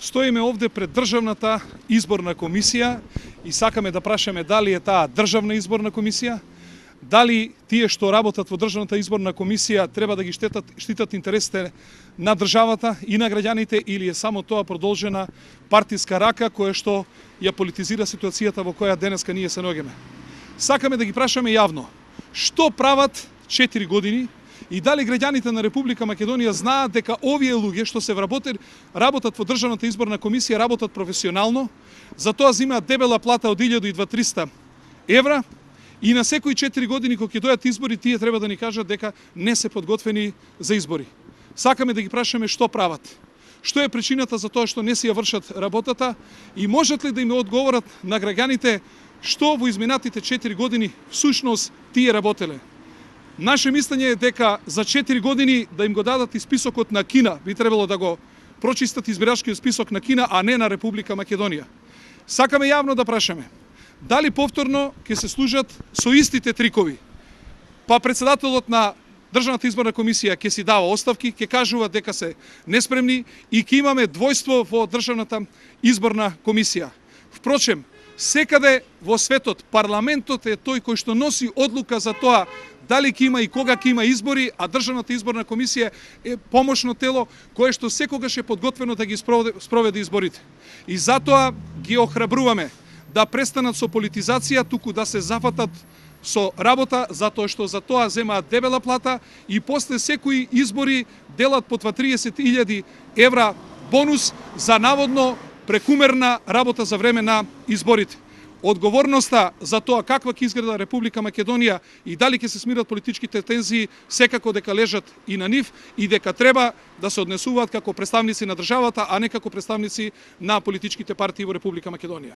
Стоиме овде пред Државната изборна комисија и сакаме да прашаме дали е таа државна изборна комисија, дали тие што работат во Државната изборна комисија треба да ги штитат интересите на државата и на граѓаните, или е само тоа продолжена партиска рака која што ја политизира ситуацијата во која денеска ние се наоѓаме. Сакаме да ги прашаме јавно што прават 4 години и дали граѓаните на Република Македонија знаат дека овие луѓе што се работат во Државната изборна комисија работат професионално, за тоа земаат дебела плата од 1200 евра и на секои 4 години кога ќе дојдат избори тие треба да ни кажат дека не се подготвени за избори. Сакаме да ги прашаме што прават. Што е причината за тоа што не си ја вршат работата и можат ли да им одговорат на граѓаните што во изминатите 4 години всушност тие работеле. Наше мислење е дека за 4 години да им го дадат и списокот на Кина, би требало да го прочистат избирачкиот список на Кина, а не на Република Македонија. Сакаме јавно да прашаме дали повторно ќе се служат со истите трикови. Па председателот на Државната изборна комисија ќе си дава оставки, ќе кажува дека се неспремни и ќе имаме двојство во Државната изборна комисија. Впрочем, секаде во светот парламентот е тој кој што носи одлука за тоа дали ќе има и кога ќе има избори, а Државната изборна комисија е помошно тело кое што секогаш е подготвено да ги спроведе изборите. И затоа ги охрабруваме да престанат со политизација, туку да се зафатат со работа, затоа што за тоа земаат дебела плата и после секои избори делат по 30.000 евра бонус за наводно прекумерна работа за време на изборите. Одговорноста за тоа каква ќе изгледа Република Македонија и дали ќе се смират политичките тензии секако дека лежат и на нив и дека треба да се однесуваат како представници на државата, а не како представници на политичките партии во Република Македонија.